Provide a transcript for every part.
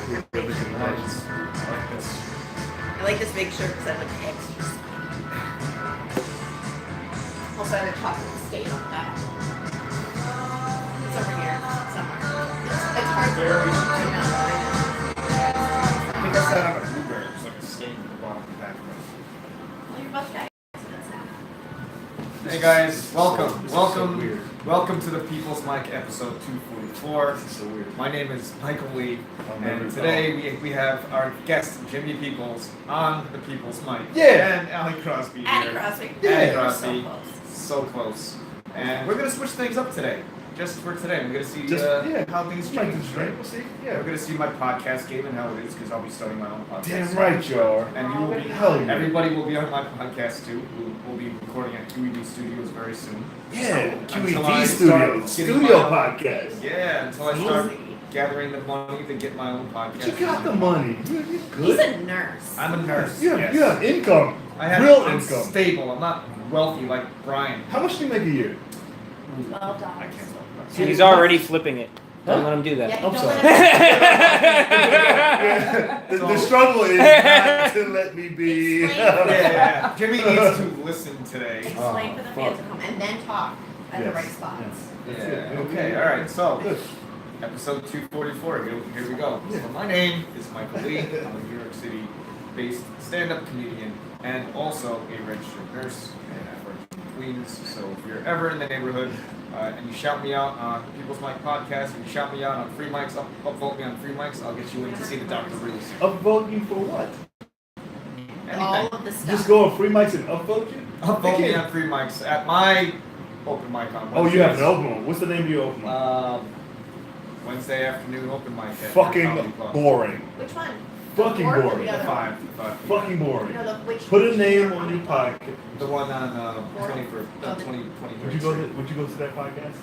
Everything Nice. I like this. I like this big shirt because I like extra. Also, I have a chocolate stain on the back. It's over here somewhere. It's hard to Very- I know. I think that's that on a blueberry. There's like a stain at the bottom of the back. Well, you're both guys, so that's that. Hey guys, This is welcome so weird. welcome to the People's Mic episode 244. This is so weird. My name is Michael Lee, I'll never and today we have our guest Jimmy Peoples on the People's Mic. Yeah. And Addie Crosby here. Addie Crosby. Yeah. We're Crosby. so close. So close. And we're gonna switch things up today. Just for today. We're gonna see how things Like change. this, right? We'll see. Yeah. We're gonna see my podcast game and how it is, because I'll be starting my own podcast. Damn right, you are. And you will be. Hell yeah. Everybody will be on my podcast too. We'll be recording at QED Studios very soon. Yeah. Until QED I Studios. start getting Studio my own- podcast. Yeah, until I start gathering the money to get my own podcast. But you got the money. You're He's good. a nurse. I'm a nurse. You have, yes. you have income. I'm Real income. stable. I'm not wealthy like Brian. How much do you make a year? $12. I can't talk about So he's already flipping it. Don't let him do that. Yeah, I'm don't sorry. let Yeah, the struggle is not to let me be. Explain. Yeah, Jimmy needs to listen today. Explain for the fans at home and then talk at the Yes, right spots. yes. Yeah. Okay. All right. So. Good. Episode 244, here we go. Yeah. So my name is Michael Lee. I'm a New York City-based stand-up comedian and also a registered nurse, and I work in Queens. So if you're ever in the neighborhood and you shout me out on People's Mic podcast, and you shout me out on free mics, upvote me on free mics, I'll get you in to see the doctor really soon. Upvote you for what? All Anything. of the stuff. Just go on free mics and upvote you? Upvote me on free mics at my open mic on Oh, you have an Wednesdays. open one. What's the name of your open one? Wednesday afternoon open mic at Comedy Fucking Club. boring. Which one? Fucking The fourth or boring. the other one? Five. Fucking boring. No, which Put a name on your podcast. The one on 20 Would you go to that podcast?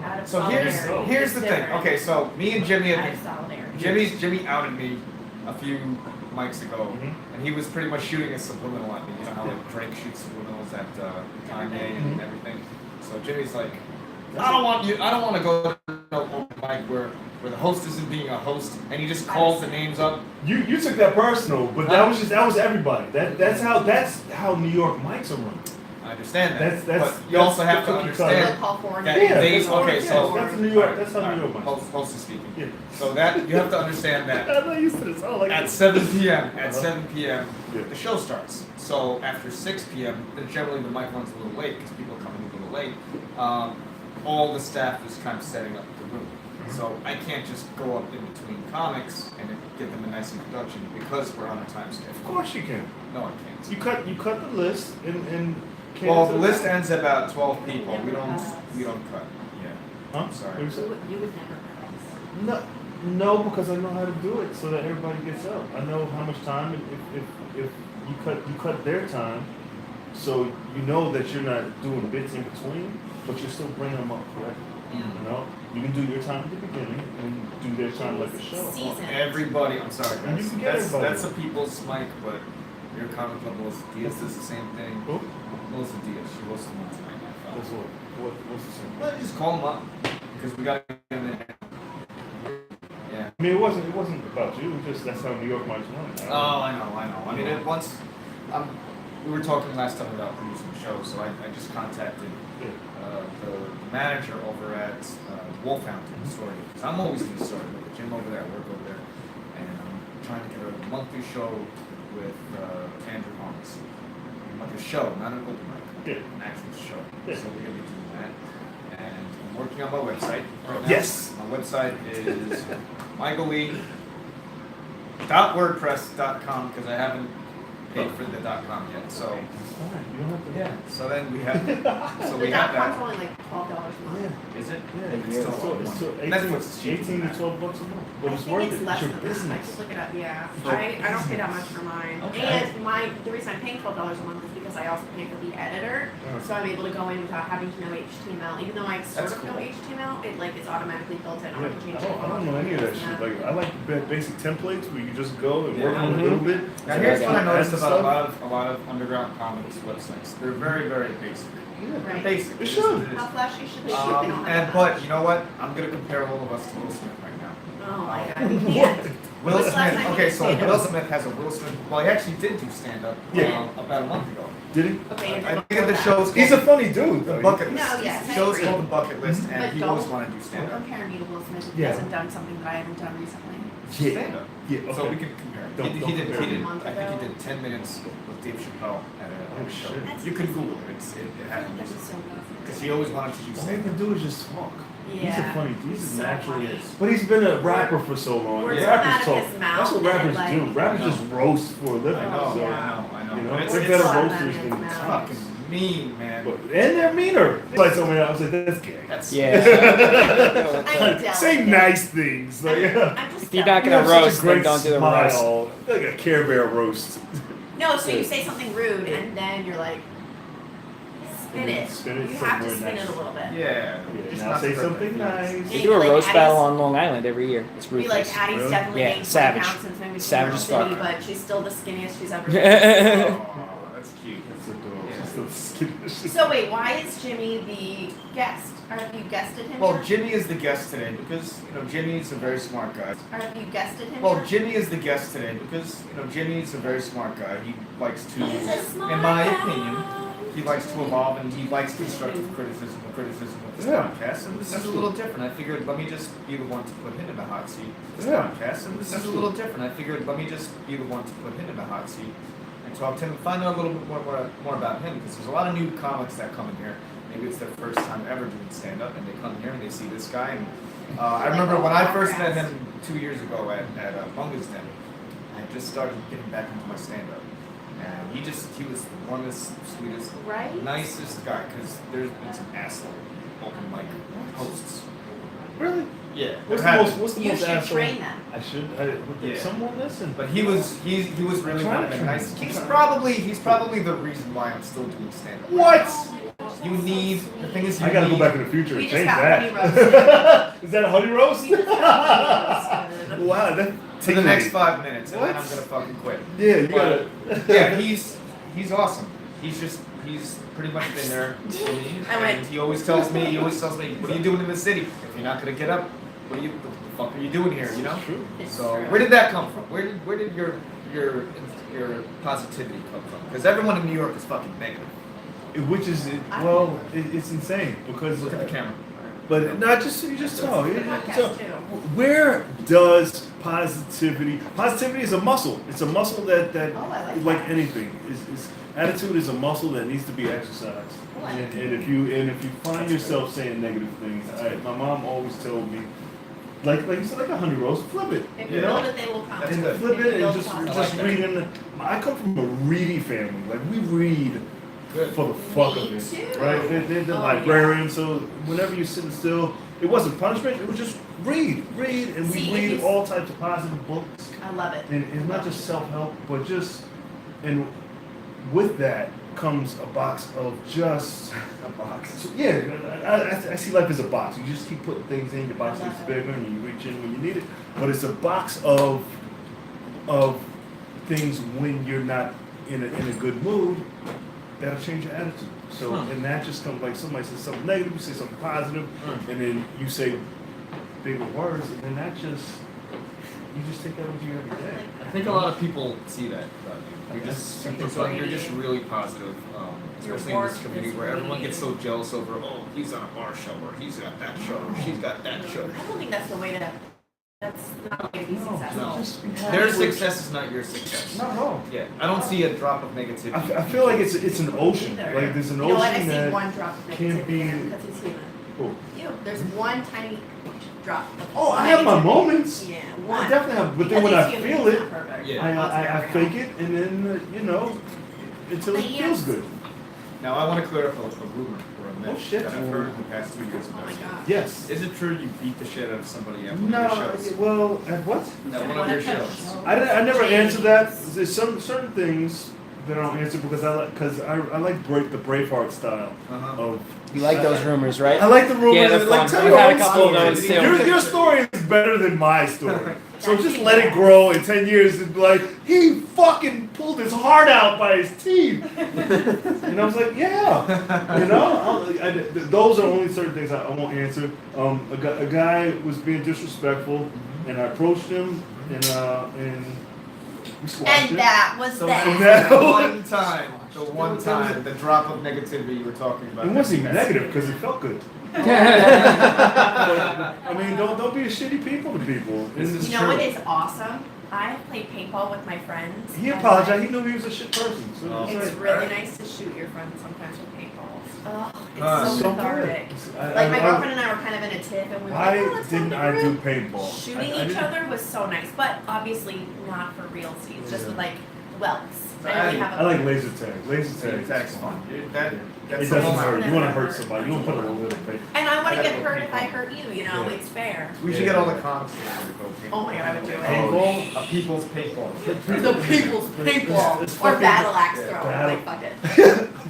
Out of So here's solidarity. the thing. Okay, so me and Jimmy Out of had solidarity. Jimmy outed me a few mics ago, Mhm. and he was pretty much shooting a subliminal at me. You know how like Drake shoots subliminals at Kanye and Mhm. everything. So Jimmy's like, I don't want to go to no open mic where the host isn't being a host, and he just calls the names up. You took that personal, but that was everybody. That's how New York mics are run. I understand that, That's but you also have to cookie cutter. understand. California. that Yeah, they, that's how okay, it is. so That's New York. That's how New York mics. Host is speaking. Yeah. So that you have to understand that. I'm not used to this. I don't like At this. 7 p.m. At Uh-huh. 7 p.m. Yeah. the show starts. So after 6 p.m. then generally the mic runs a little late because people are coming a little late. All the staff is kind of setting up the room. So I can't just go up in between comics and give them a nice introduction because we're on a time Of schedule. course you can. No, I can't. You cut the list and Well, the list ends at about 12 people. We don't cut. Yeah. Huh? I'm sorry. What you said? You would never. No, because I know how to do it so that everybody gets up. I know how much time if you cut their time, so you know that you're not doing bits in between, but you're still bringing them up correctly. You know, you can do your time at the beginning and do their time like a show. Season. Everybody, I'm sorry And guys. you can get everybody. That's a people's mic, but your comic club Melissa Diaz does the same thing. Who? Melissa Diaz, she was the one tonight. That's what's the same? Well, just call them up because we got to get them in. Yeah. I mean, it wasn't about you. It was just that's how New York mics run. Oh, I know. I mean, we were talking last time about producing the show, so I just contacted Yeah. the manager over at Wolfhampton Story. Because I'm always in the story. Look at Jim over there, I work over there. And I'm trying to get a monthly show with Andrew Holmes. Like a show, not an open mic. Yeah. An actual show. Yeah. So we're going to be doing that. And I'm working on my website right now. Yes. My website is michaelee.wordpress.com because I haven't paid for the .com yet. So Fine. You don't have to. yeah. So then we have The that. .com's only like $12 a month. Yeah. Is it? Yeah, It's it's still a lot of still money. 18, Netflix is cheaper 18 than to that. $12 a month. But I it's think worth it's it. less It's your than that. I business. should look it up. Yeah, So- I don't pay that much for mine. Okay. And the reason I'm paying $12 a month is because I also pay for the editor, so I'm able to go in without having to know HTML. Even though I sort That's of know cool. HTML, it like it's automatically built in. I don't have to change I don't know any of that shit. Like I like the basic templates where you just go and work on it a little bit. Now here's what I noticed Add about stuff. a lot of underground comics websites. They're very, very basic. Yeah. Right. Basic. It is should. what it is. How flashy should they shoot? They don't have And that but much. you know what? I'm gonna compare all of us to Will Smith right now. Oh my god. You can't. Will When's the last Smith. time Okay, you so did stand-up? Will Smith has a Will Smith. Well, he actually did do stand up Yeah. about a month ago. Did he? Okay, I and think the then- show's He's a called funny dude, The though. Bucket List. No, yes, The I show's agree. called The Bucket List, and But he don't- always wanted to do stand Don't up. compare me to Will Smith if he Yeah. hasn't done something that I haven't done recently. Yeah. Stand up. Yeah, So okay. we can compare. Don't He did. compare. He did. Month I think ago. he did 10 minutes with Dave Chappelle at a show. shit. You can Google it. It I happened feel like that's so because good. he always wanted to do All he stand can up. do is just talk. He's a Yeah. funny. He's So a naturally. funny. But he's been a rapper for so long. Words come out Rappers of talk. his mouth That's what and, rappers like- do. Rappers I know. just roast for a living. I know. So, I know. You know, But they're it's better fun, roasters man, than it's talks. fucking mean, man. And they're meaner. Like somebody else, I was like, that's gay. That's Yeah. I'm Say delicate. nice things. Like, yeah. I'm just If you're not You gonna have such a roast, then great don't do the roast. smile. Like a Care Bear roast. No, so you say something rude and then you're like, spin it. Spin it You have to somewhere spin nice. it a little bit. yeah. Yeah, Just now not say the something perfect nice. Yeah, They do a like roast Addie's- battle on Long Island every year. It's Be ruthless. like, Addie's Really? definitely Yeah, gained 20 savage. pounds since moving to Savage New as York fuck. City, but she's still the skinniest she's ever been. Oh, that's cute. That's adorable. Yeah. She's so skinny. So wait, why is Jimmy the guest? Or have you guested him Well, yet? Jimmy is the guest today because Jimmy's a very smart guy. Or have you guested him Well, yet? Jimmy is the guest today because Jimmy's a very smart guy. He likes to, He's a smart in my guy. opinion, he likes to evolve and he likes constructive criticism of this Yeah. podcast. And this is a little different. I figured let me just be the one to put him in the hot seat. This Yeah. podcast, and this is a little different. I figured let me just be the one to put him in the hot seat and talk to him and find out a little bit more about him because there's a lot of new comics that come in here. Maybe it's their first time ever doing stand up and they come here and they see this guy and I remember when I first met him 2 years ago at Bunga's Den. I had just started getting back into my stand up. And he was the warmest, sweetest, Right? nicest guy because there's been some asshole open mic hosts. Really? Yeah. What's there have the been. most You should asshole? train them. I should. Yeah. Someone listen. But he was really Trying one to of the train. nice. He's probably the reason why I'm still doing stand up. What? You need the thing is you I gotta need, go back in the future We and just change got that. honey roasted. Is that a honey roast? We just got honey roasted. Wow, that for the next 5 minutes and then What? I'm gonna fucking quit. Yeah, you But, gotta. yeah, he's awesome. He's pretty much been there for me. I went- And he always tells me, what are you doing in the city? If you're not gonna get up, what the fuck are you doing here, you know? True. It's So true. where did that come from? Where did your positivity come from? Because everyone in New York is fucking negative. Which is it's insane because. Look at the camera. But not just you just talk. It's a podcast, So, too. where does positivity? Positivity is a muscle. It's a muscle that Oh, I like that. anything is attitude is a muscle that needs to be exercised. Oh, I like And if you find yourself saying negative things, my mom always told me, like you said, like a honey roast, flip it. If You you know. build it, they will come. That's And good. flip If it you and build just positive. just I like read in the. I come from a ready family. Like we read Good. for the fuck Me of it, too. right? They're Oh, librarians, so whenever you're sitting still, it wasn't punishment. It was just read, and See, we if read you- all types of positive books, I love it. and it's not just self-help, but just and with that comes a box of just a box. So, yeah, I see life as a box. You just keep putting things in. Your box gets bigger, and you reach in when you need it. But it's a box of things when you're not in a good mood. That'll change your attitude. So, and that just comes like somebody says something negative, you say something positive, and then you say bigger words, and then that just you just take that with you every day. I think a lot of people see that about you. You're just really positive, especially in this community where everyone gets so jealous over, oh, he's on a bar show, or he's got that show, or she's got that show. I don't think that's the way to. That's not the way to be successful. No. Just be happy Their with- success is not your success. Not wrong. Yeah, I don't see a drop of negativity. I feel like it's an ocean. Either. Like there's an You know what? I ocean see that one drop of can't be. negativity because he's human. Oh, You, there's one tiny drop. Of oh, I have my negativity. moments. Yeah, I one. definitely have, but Because then when he's I human, feel he's it, not perfect. Yeah. I fake it, and then until it But he feels is- good. Now, I want to clear up a rumor or a myth Oh, shit. that I've heard in the past 2 years. Oh my god. Yes. Is it true you beat the shit out of somebody at one No. of your shows? Well, at what? At one of your shows. I never answer that. There's some certain things that I don't answer because I like the Braveheart style Uh-huh. of. You like those rumors, right? I like the rumors. Yeah, they're like fun. tell We've your had a own couple of story. those too. Your story is better than my story. So just let it grow in 10 years and be like, he fucking pulled his heart out by his teeth. And I was like, yeah. You know? Those are only certain things I won't answer. A guy was being disrespectful and I approached him, and we squashed it. And that was So that. that one time, the drop of negativity you were talking about. It wasn't even negative because it felt good. But, I mean, don't be a shitty people to people. This is You know what true. is awesome? I played paintball with my friends. He and, apologized. like, He knew he was a shit person. So Oh. It's like, really nice to shoot your friends sometimes with paintballs. Oh, it's so so cathartic. good. Like my girlfriend and I were kind of in a tiff, and we were like, Why oh, let's didn't go I to do the group. paintball? Shooting I each didn't- other was so nice, but obviously not for real scenes, just with like welts. So I only Addie, have I like laser tag. Laser tag. That's fun. It That's doesn't the hurt. whole You want to hurt somebody. You want to put a little paint. And I want I to gotta get go hurt if I paintball. hurt you, you know, Yeah. it's fair. We should get all the comics together to go paintball. Oh my god, I would do it. Paintball? A people's paintball. The people's paintball. It's Or fucking- battle axe yeah, throw. battle- Like, fuck it.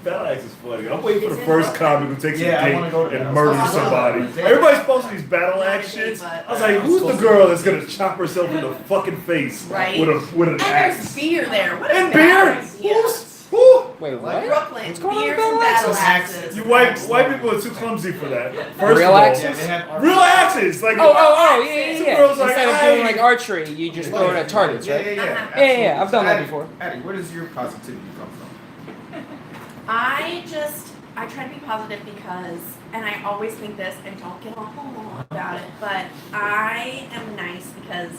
Battle axe is funny. I'm waiting for Is the it? first comic who takes Yeah, I a wanna date go to and that. murders Oh, somebody. yeah. Everybody's posting these battle Not axe me, shit. but- I was like, who's the girl that's gonna chop herself in the fucking face Right. with an And there's axe? beer there. What a And bad beer? idea. Who? Wait, what? Brooklyn. What's going on Beers with and battle battle axes? axes. You white people are too clumsy for that. First Real of all, axes? Yeah, they have real axes. Like Oh, yeah, Some yeah. girls like, Instead of "Hey." doing like archery, you just throw it at targets, Yeah, right? yeah, yeah. Uh-huh. Yeah, yeah, I've done that Addie, before. Addie, where does your positivity come from? I try to be positive because, and I always think this, and don't get all about it, but I am nice because,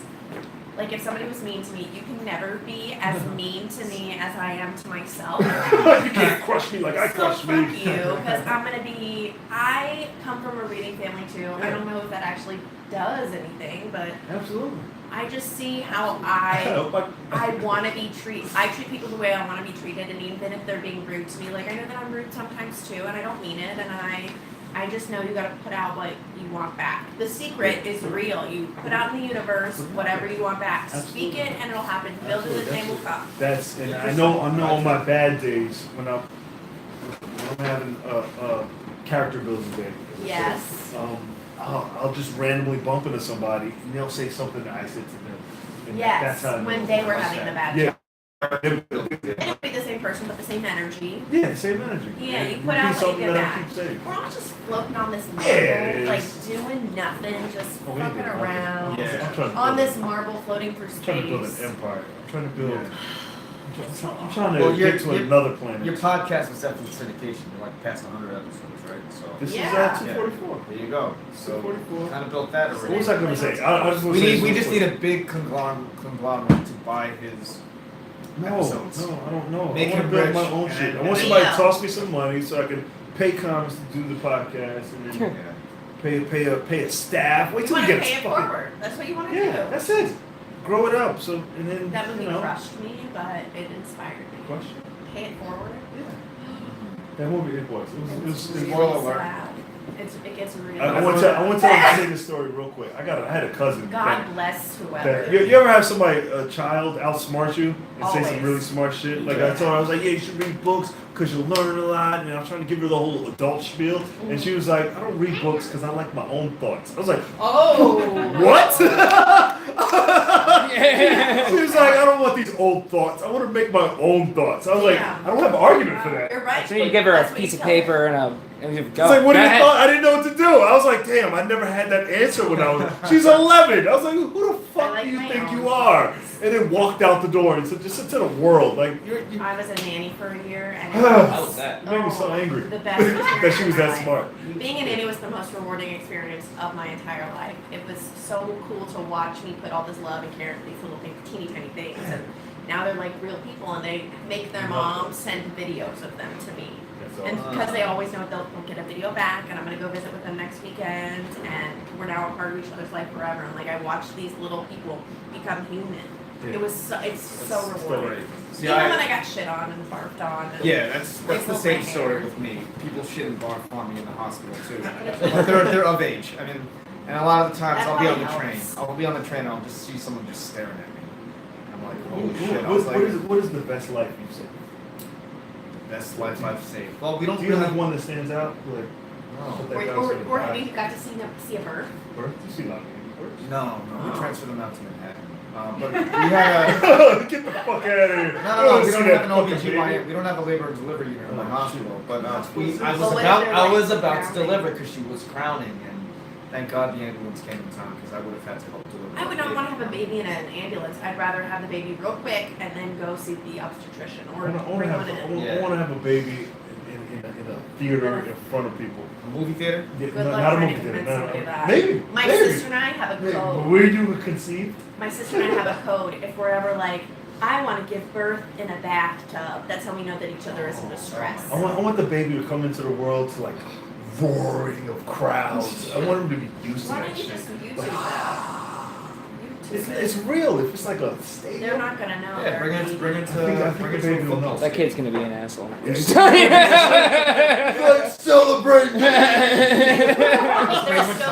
like, if somebody was mean to me, you can never be as mean to me as I am to myself. you can't crush me like I So crushed fuck me. you, because I come from a reading family too. I don't know if that actually does anything, but Absolutely. I just see how I I want to be treated. I treat people the way I want to be treated, and even if they're being rude to me, like I know that I'm rude sometimes too, and I don't mean it, and I just know you got to put out what you want back. The secret is real. You put out in the universe whatever you want back. Speak it, and it'll happen. Build it, the same will come. That's and I know on my bad days when I'm having a character building day. Yes. I'll just randomly bump into somebody and they'll say something that I said to them. And Yes. that's how I know When it's they were about having that. the bad Yeah. And it'll be the same person, but the same energy. Yeah, same energy. Yeah, you It put would be out what you something get that back. I keep saying. We're all just floating on this Yeah, it marble, is. like doing nothing, just Oh, we fucking did nothing. around. Yeah. I'm trying to On build- this marble floating through I'm trying to build space. an empire. I'm trying to build. Yeah. I'm trying to Well, you're- get to you're- another planet. Your podcast was definitely syndication. You're like past 100 episodes, right? So This Yeah. is 244. there you go. So 244. kind of built that What already. was I going to say? I just want to say We just need something. a big conglomerate to buy his episodes. No, I don't know. Make I want to him build rich my own and shit. I then- want somebody to Yeah. toss me some money so I can pay comics to do the podcast and then Yeah. pay a staff. Wait You till we want to get pay it fucking. forward. That's what you want to Yeah, do. that's it. Grow it up. So and then That movie you know. crushed me, but it inspired me. Question. Pay it forward. Yeah. That movie it was. It was. Really Spoiler alert. sad. It gets really I want to tell you this story real quick. I had a cousin. God bless whoever. That, you ever have somebody, a child, outsmart you and say some Always. really smart shit? Like I told her, I was like, yeah, you should read books because you'll learn a lot. And I was trying to give her the whole adult spiel. And she was like, I don't read books because I like my own thoughts. I was like, Oh. what? Yeah. She was like, I don't want these old thoughts. I want to make my own thoughts. I was like, Yeah. I don't have an argument for that. You're right. So you give her That's a what piece you of tell her. paper and you It's go. like, what do Go you ahead. thought? I didn't know what to do. I was like, damn, I never had that answer when I was. She's 11. I was like, who the fuck like do you my think own you are? thoughts. And then walked out the door and said, just into the world. Like, you I was a nanny for a year, and How was that? made me so angry. The best experience that she was of my that life. smart. Being a nanny was the most rewarding experience of my entire life. It was so cool to watch me put all this love and care into these little teeny tiny things. And now they're like real people, and they make their mom send videos of them to me. That's And all. because they always know they'll get a video back, and I'm gonna go visit with them next weekend, and we're now a part of each other's life forever. And like I watched these little people become human. Yeah. It was it's so That's rewarding. great. See, Even when I got shit on and barfed on. And Yeah, that's the pulled same my story hair. with me. People shit and barf on me in the hospital too. But they're of age. I mean, and a lot of the times That I'll be on the probably train. helps. I'll be on the train and I'll just see someone just staring at me. And I'm like, holy What- shit. I what- was like, what is the best life you've seen? best life I've saved. Well, we don't Do you really have one that stands out? Like, No, put that Or, guy or, to the or have side? you got to see a bird? Birth? You see a lot of birds. no, we Oh. transfer them out to Manhattan. But we had a. Get the fuck out of here. No, we See don't that have an fucking OBGYN. baby. We don't have a labor and delivery unit in the Oh, hospital. But Well, I what if they're, was like, about to crowning? deliver because she was crowning, and Thank God the ambulance came in time because I would have had to help deliver. I would not want to have a baby in an ambulance. I'd rather have the baby real quick and then go see the obstetrician or I want bring to one in. have a baby in a theater in front of people. A movie theater? Yeah, Good no, luck not a trying movie to theater. convince me of that. Maybe. My maybe. sister and I have a Maybe. code. But where you conceived? My sister and I have a code. If we're ever like, I want to give birth in a bathtub, that's how we know that each other is in distress. I want the baby to come into the world to like roaring of crowds. I want him to be used to Why that don't you shit. just YouTube Like, that? it's real. If it's like a stadium. They're not gonna know. Yeah, bring it to I think bring the it baby to a will football. know. That kid's gonna be an asshole. Let's celebrate.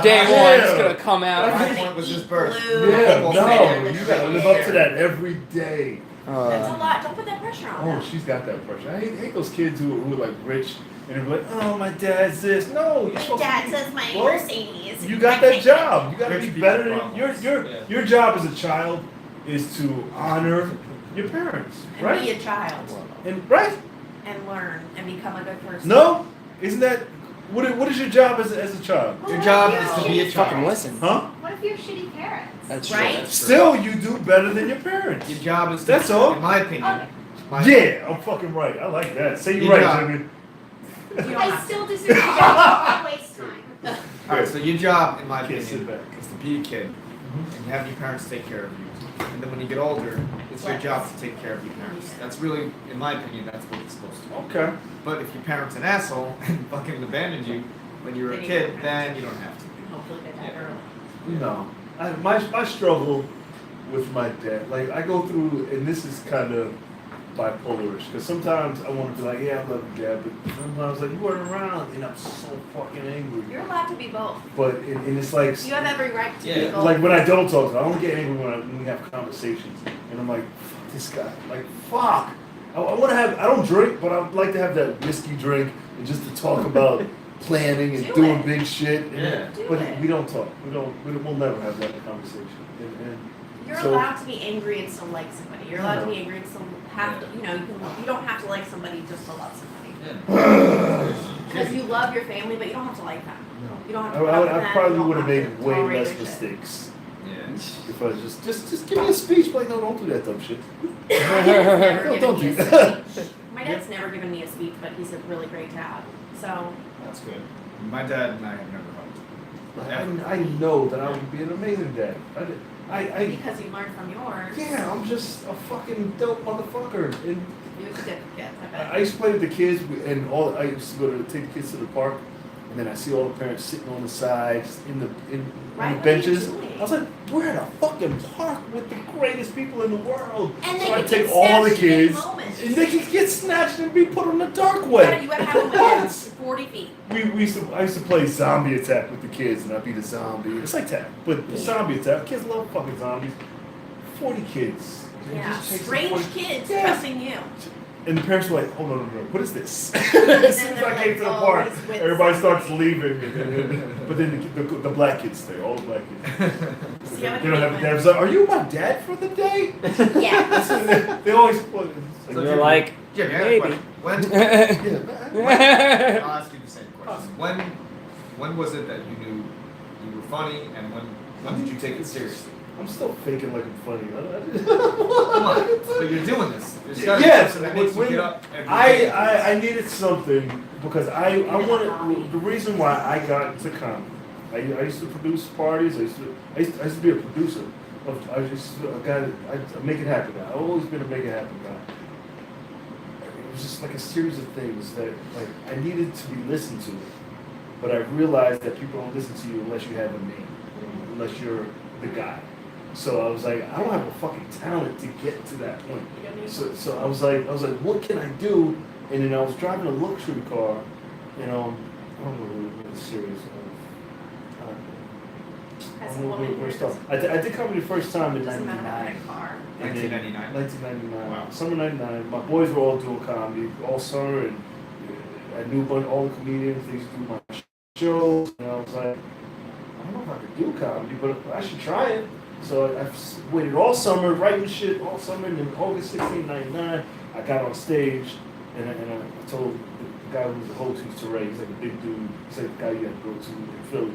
Day Yeah. one's gonna come out. My point was just birth. Blue. Yeah, Football no, stadium. you gotta live up to that every day. That's a lot. Don't put that pressure on Oh, them. she's got that pressure. I hate those kids who are like rich and they're like, oh, my dad's this. No, you're My supposed dad to be, says my well, Mercedes. you got that job. You gotta Rich be people better than problems. your job as a child is to honor your parents, And right? be a child. And right? And learn and become a good person. No, isn't that what is your job as a child? Your job is to be a Fucking child. listen. Huh? What if you're shitty parents? That's Right? true. That's true. Still, you do better than your parents. Your job is to, That's all. in my opinion. Yeah, I'm fucking right. I like that. Say Your you're right, job. Jimmy. You don't I have still disagree. Don't waste time. Alright, so your job, in my Can't sit opinion, back. is to be a kid and have your parents take care of you. And then when you get older, it's your job to take care of your parents. That's really, in my opinion, that's what it's supposed to be. Okay. But if your parent's an asshole and fucking abandoned you when you were a Then you kid, don't have then to. you don't have to. Hopefully get that Yeah. early. No, my struggle with my dad, like I go through, and this is kind of bipolarish, because sometimes I want to be like, yeah, I love you, Dad, but sometimes like you weren't around, and I'm so fucking angry. You're allowed to be both. But and it's like, You have every right to be Yeah. both. like when I don't talk to him, I only get angry when we have conversations, and I'm like, fuck this guy, like fuck. I want to have, I don't drink, but I'd like to have that whiskey drink and just to talk about planning and Do doing it. big shit. And, Yeah. Do but it. we don't talk. We'll never have that conversation. And You're so- allowed to be angry and still like somebody. You're allowed to be angry and still have to, you know, you don't have to like somebody just to love somebody. Because you love your family, but you don't have to like them. You don't have to put up with them, I you probably don't would have have made to way tolerate less their shit. mistakes Yeah. if I just give me a speech. Like, no, don't do that dumb shit. My dad's never Don't given do me a that. speech. My dad's never given me a speech, but he's a really great dad. So That's good. My dad and I have never hugged. I know that I would be an amazing dad. I because you learned from yours, yeah, I'm just a fucking dope motherfucker. And you could get the kids. I bet. I used to play with the kids, and I used to go to take the kids to the park, and then I see all the parents sitting on the sides in the Right, on what the are you benches. doing? I was like, we're at a fucking park with the greatest people in the world. And so they I can take get all the snatched at any kids, moment. and they can get snatched and be put on the dark You web. gotta have them within 40 feet. I used to play zombie attack with the kids, and I'd be the zombie. It's like tag, but the zombie attack. Kids love fucking zombies. 40 kids. They Yeah, just chase the strange 40 kids Yeah. trusting you. And the parents were like, hold on, what is this? as soon as I came to the park, everybody starts leaving. But then the black kids stay, all the black kids. See They how don't have dads. Like, are you my dad for the day? Yeah. They always put. So You're like, Jimmy, I have a maybe. question. When? Yeah. I'll ask you the same question. When was it that you knew you were funny, and when did you take it seriously? I'm still faking like I'm funny. Come on, but you're doing this. There's gotta be Yes, something that makes you when- get up every day. I needed something because I wanted the reason why I got into comedy. I used to produce parties. I used to be a producer. I make it happen guy. I've always been a make it happen guy. It was just like a series of things that like I needed to be listened to, but I realized that people don't listen to you unless you have a name, unless you're the guy. So I was like, I don't have a fucking talent to get to that point. So I was like, what can I do? And then I was driving a luxury car, I don't know what the series As a woman, where stuff. I did comedy the first time in doesn't matter about '99. my car. 1999. 1999. Wow. Summer '99. My boys were all doing comedy all summer, and I knew all the comedians. They used to do my shows, and I was like, I don't know if I could do comedy, but I should try it. So I waited all summer, writing shit all summer, and then August 16, '99, I got on stage, and I told the guy who was the host, who's Teray, he's like a big dude, he's like the guy you had to go to in Philly.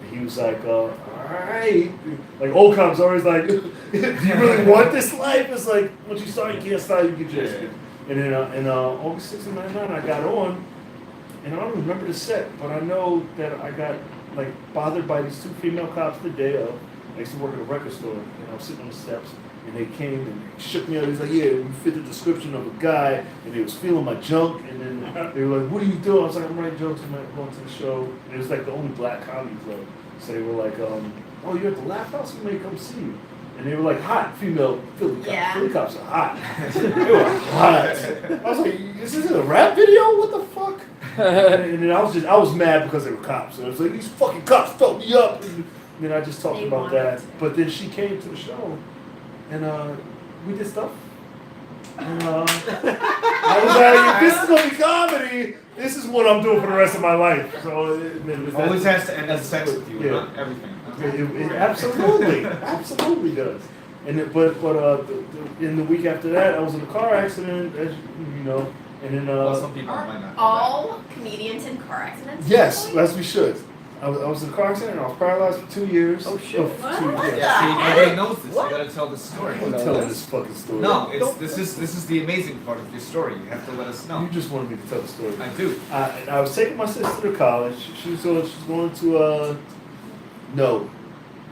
And he was like, all right. Like, old cops always like, do you really want this life? It's like, once you start, you can't stop, you get your shit. And then in August 6th of 99, I got on, and I don't remember the set, but I know that I got, like, bothered by these two female cops the day of. I used to work at a record store, and I was sitting on the steps, and they came and they shook me up. He was like, yeah, you fit the description of a guy, and they was feeling my junk, and then they were like, what are you doing? I was like, I'm writing jokes, I'm going to the show. And it was like the only black comedy club. So they were like, oh, you're at the Laugh House? We may come see you. And they were like, hot, female Philly cops. Yeah. Philly cops are hot. They were hot. I was like, this isn't a rap video? What the fuck? And then I was mad because they were cops. And I was like, these fucking cops fucked me up. And then I just talked They about wanted that. to. But then she came to the show, and we did stuff. And I was like, if this is gonna be comedy, this is what I'm doing for the rest of my life. So it Always has to end in sex with you, not everything. It absolutely does. And in the week after that, I was in a car accident, as you know, and then Well, some people might not. know All comedians in car accidents? yes, as we should. I was in a car accident and I was paralyzed for 2 years. Oh, shit. Of What? 2 What years. the that. See, heck? nobody knows this. What? You gotta tell the story. I'm telling this fucking story. No, this is the amazing part of your story. You have to let us know. You just wanted me to tell the story. I do. I was taking my sister to college. She's going to no.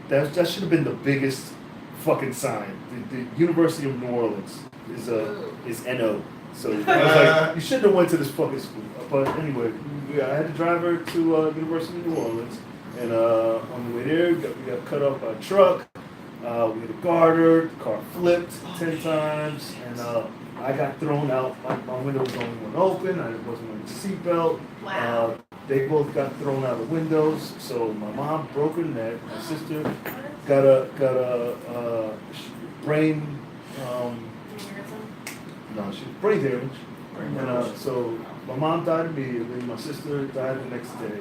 That should have been the biggest fucking sign. The University of New Orleans is NO. So I was like, you shouldn't have went to this fucking school. But anyway, I had to drive her to University of New Orleans, and on the way there, we got cut off by a truck. We hit a garter. The car flipped 10 times, and I got thrown out. My window was only one open. I wasn't wearing a seatbelt. Wow. They both got thrown out of windows. So my mom broke her neck. My sister got a brain. No, she brain damage. And, so my mom died immediately. My sister died the next day.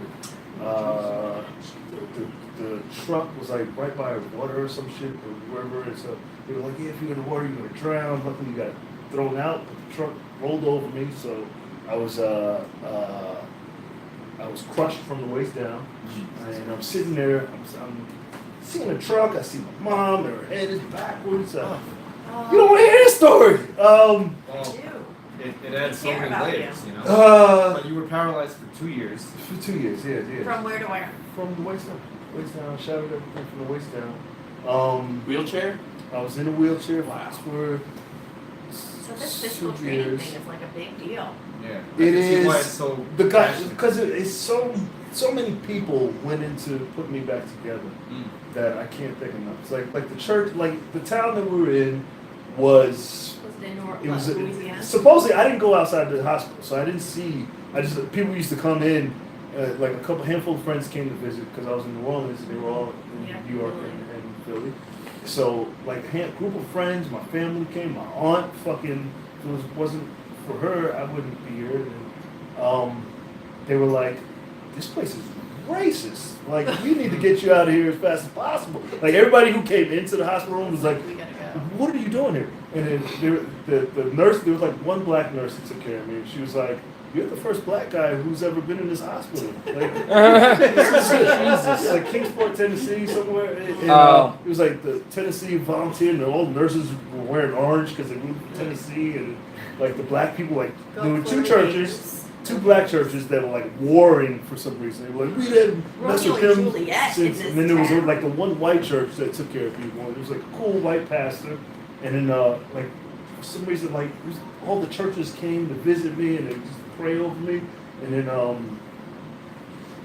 The truck was like right by water or some shit or wherever. And so they were like, yeah, if you're in the water, you're gonna drown. Luckily, you got thrown out. But the truck rolled over me, so I was crushed from the waist down. And I'm sitting there. I'm seeing the truck. I see my mom. And her head is backwards. You don't want to hear this story. Well, it adds so Care many about layers, you know. But you were paralyzed for 2 years. For 2 years, yeah. From where to where? From the waist down. Shouted everything from the waist down. Wheelchair? I was in a wheelchair Wow. for So this physical 2 training years. thing is like a big deal. Yeah. It I can see why is it's so the guy passionate. because it's so many people went into putting me back together that I can't think enough. It's like the church, like the town that we were in was. Was it in It was Louisiana? supposedly I didn't go outside the hospital, so I didn't see. People used to come in, like a handful of friends came to visit because I was in New Orleans and they were all in Yeah, New York Philly. and Philly. So like a group of friends, my family came. My aunt fucking if it wasn't for her, I wouldn't be here. And they were like, this place is racist. Like we need to get you out of here as fast as possible. Like everybody who came into the hospital room was like, We gotta go. what are you doing here? And then the nurse, there was like one black nurse that took care of me. And she was like, you're the first black guy who's ever been in this hospital. Like, Jesus. Like Kingsport, Tennessee, somewhere. And, it was like the Tennessee volunteer, and all the nurses were wearing orange because they moved to Tennessee. And like the black people, like, there were two churches, two black churches that were like warring for some reason. They were like, we didn't mess with Romeo and him. Juliet Since, in and then this there was town. like the one white church that took care of people. It was like a cool white pastor, and then like for some reason like all the churches came to visit me and they just pray over me, and then a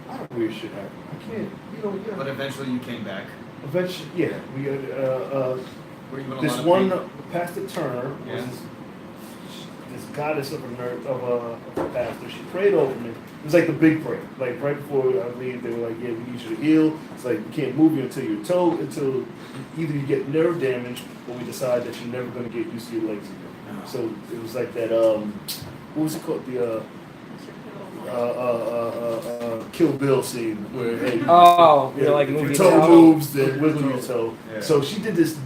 lot of weird shit happened. I can't, But eventually you came back. Eventually, yeah, we Were you in a this lot of one pain? Pastor Turner Yeah. was this goddess of a pastor. She prayed over me. It was like the big prayer. Like right before I leave, they were like, "Yeah, we need you to heal." It's like we can't move you until until either you get nerve damage or we decide that you're never going to get used to your legs again. So it was like that. What was it called? The Kill Bill scene where hey, you're like if your moving toe your toe. moves, then wiggle your toe. Yeah. So she did this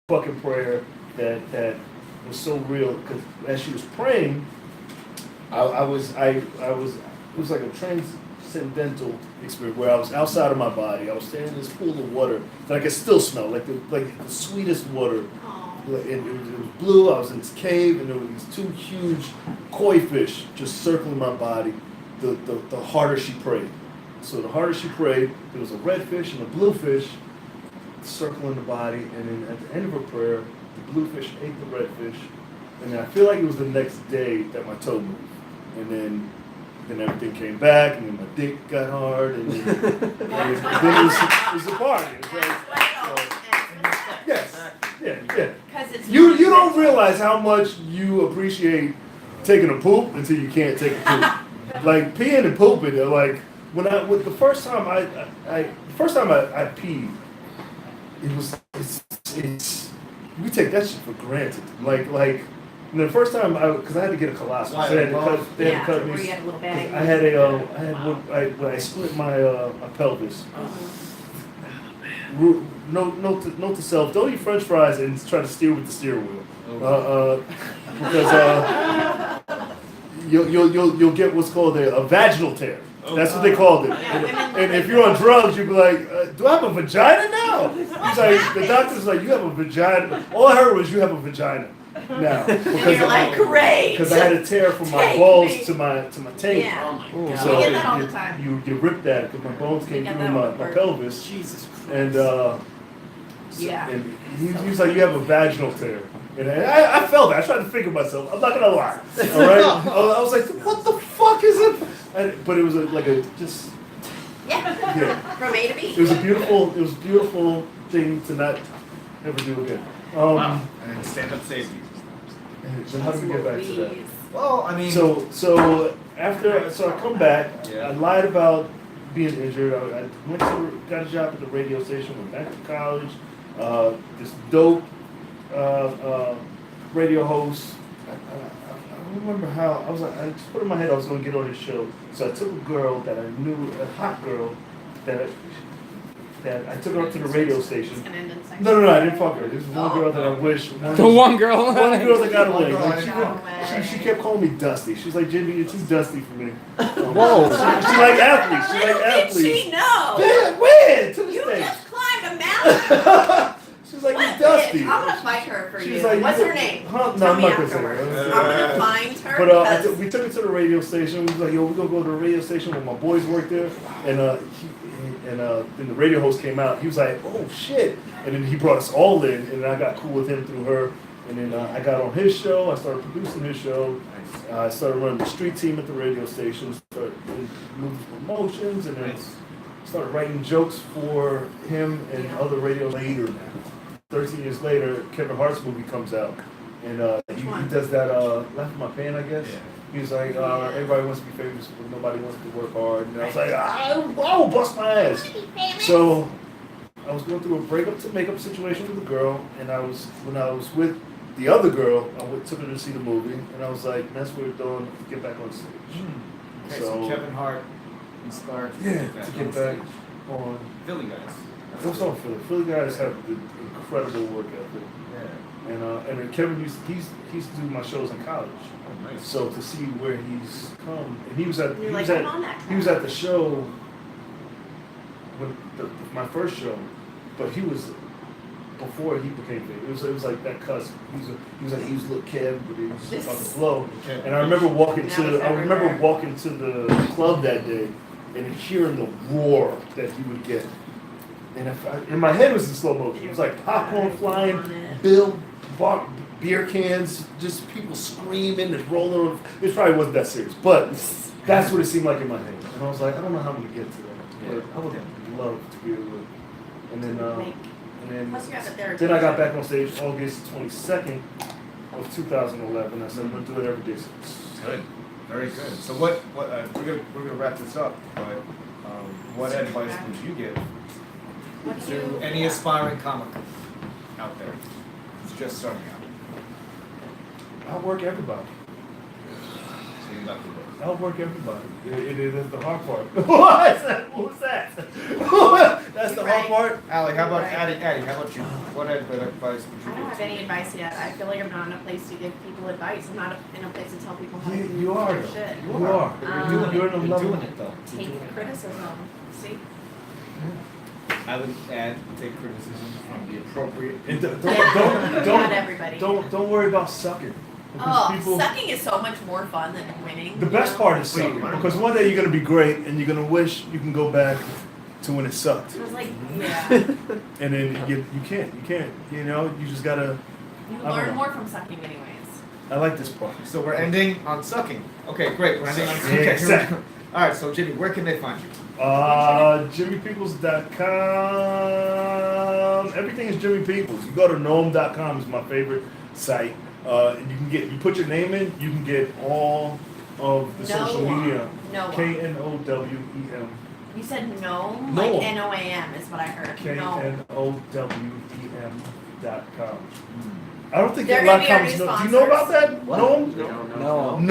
fucking prayer that was so real because as she was praying, it was like a transcendental experience where I was outside of my body. I was standing in this pool of water that I could still smell, like the sweetest water. Aw. It was blue. I was in this cave, and there were these two huge koi fish just circling my body. The harder she prayed. So the harder she prayed, there was a red fish and a blue fish circling the body, and then at the end of her prayer, the blue fish ate the red fish, and then I feel like it was the next day that my toe moved, and then everything came back, and then my dick got hard, and then, then it was a party. It was like, yes, yeah. Because it's You don't realize how much you appreciate taking a poop until you can't take a poop. Like peeing and pooping, they're like the first time I peed, it's we take that shit for granted. Like the first time because I had to get a colostomy, so they had to cut me. where you had a little bag. I had when I split my pelvis. Note to self: don't eat French fries and try to steer with the steering wheel, because you'll get what's called a vaginal tear. That's what they called it. And if you're on drugs, you'd be like, do I have a vagina now? He's like, the doctor's like, you have a vagina. All I heard was you have a vagina now. And you're like, great. Because I had a tear from my Take balls me. to my taint. Yeah. Oh my God. So We get that all the time. you rip that because my bones came get through that my on the first. pelvis. Jesus Christ. And Yeah. and he's like, you have a vaginal tear. And I felt that. I tried to figure myself. I'm not gonna lie. All right. I was like, what the fuck is it? But it was just Yeah. From A to B. it was a beautiful thing to not ever do again. Wow. And stand up saved you. So how do we get back to that? Well, I mean, So I come back. Yeah. I lied about being injured. I got a job at the radio station. Went back to college. This dope radio host. I don't remember how. I was like, I just put in my head I was going to get on his show. So I took a girl that I knew, a hot girl that I took her up to the radio station. It's gonna end in sex. No, I didn't fuck her. This was one girl that I wish. The one girl. One girl that got away. One girl Like, No way. she kept calling me Dusty. She's like, Jimmy, you're too dusty for me. Whoa. She like athletes. She like Little did athletes. she know. When? To this You day. just climbed a mountain. She's like, What you're dusty. bitch? I'm gonna fight her for She's you. like, What's you- her name? Huh? No, Tell I'm me not gonna say afterwards. her. I'm gonna find her But because we took her to the radio station. We was like, yo, we're gonna go to the radio station where my boys work there. And then the radio host came out. He was like, oh shit. And then he brought us all in, and I got cool with him through her. And then I got on his show. I started producing his show. I started running the street team at the radio station. Started moving promotions, and then started writing jokes for him and other radio later now. 13 years later, Kevin Hart's movie comes out, and he does that Laugh at My Pain, I guess. Yeah. He was like, everybody wants to be famous, but nobody wants to work hard. And I was like, I will bust my ass. So I was going through a makeup situation with a girl, and when I was with the other girl, took her to see the movie, and I was like, that's what we're doing, get back on stage. okay, so Kevin Hart inspired you Yeah, to to get get back back on on. stage. Philly guys. What's on Philly? Philly guys have the incredible work ethic. Yeah. And then Kevin used to do my shows in college. Oh, nice. So to see where he's come, and he was at You're like, I'm on that he was at the show when my first show, but he was before he became big. It was like that cusp. He was a little kid, but he was about to blow. Okay. And I remember walking Now to he's everywhere. the club that day and hearing the roar that he would get. And in my head it was in slow motion. It was like popcorn flying, beer cans, just people screaming and rolling. It probably wasn't that serious, but that's what it seemed like in my head. And I was like, I don't know how I'm gonna get to that, but I would love to be able to. And then Plus you have it there. then I got back on stage August 22nd of 2011. I said I'm gonna do it every day since. Good. Very good. So what we're gonna wrap this up, but what advice would you give What do to you- any aspiring comic out there who's just starting out? Outwork everybody. So you productive way. Outwork everybody. It is the hard part. What's that? Who's that? That's the hard part. Allie, how about Right. Addie, how about you? What advice would I you don't give? have any advice yet. I feel like I'm not in a place to give people advice. I'm not in a place to tell people how to do You are. their shit. You are. You're in a You're level. doing it though. Take criticism. See? I would add, take criticism from the appropriate. And Not don't everybody. don't worry about sucking. Oh, Because sucking is so much more fun than winning. the you best know? part is sucking. Because one day you're gonna be great and you're gonna wish you can go back to when it sucked. I was like, yeah. And then you can't. You know, you just gotta. You I don't learn know. more from sucking anyways. I like this part. So we're ending on sucking. Okay, great. We're ending on Yeah, sucking. exactly. All right, so Jimmy, where can they find you? JimmyPeoples.com. Everything is Jimmy Peoples. You go to gnome.com is my favorite site. And you put your name in, you can get all of the social media. Noam. KNOWEM. You said gnome? Noam. Like NOAM is what I heard. Gnome. KNOWEM.com. I don't think They're a lot of gonna be our companies new know. Do you know about sponsors. that? What? Gnome? No. They're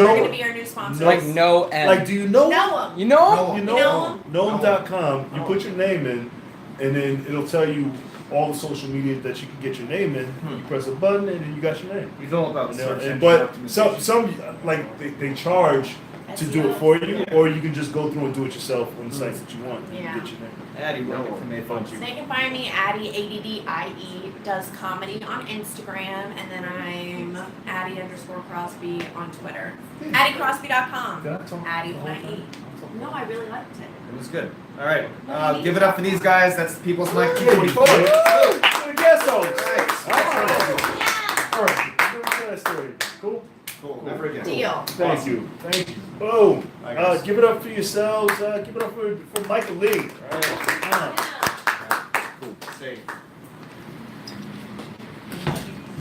gonna No. be our new sponsors. Like no and. Like, do you know? Noam. You know? You No. know, Gnome? gnome.com, you put your name in, and then it'll tell you all the social media that you can get your name in. You press a button, and then you got your name. He's all about You know, search engine but optimization. some like they charge to do it for you, or you can just go through and do it yourself on the sites that you want. You Yeah. can get your name. Addie, where can they find you? They can find me Addie ADDIE does comedy on Instagram, and then I'm Addie_Crosby on Twitter. AddieCrosby.com. Did I talk Addie the with whole my E. time? No, I really liked it. It was good. All right, Well, you give need it up for to- these guys. That's the People's Mic 224. Woo! To the guest host. Nice. All right. That story. Cool. Cool. Never again. Deal. Thank you. Thank you. Boom. All right, guys. Give it up for yourselves. Give it up for Michael Lee. All right. Cool. Stay.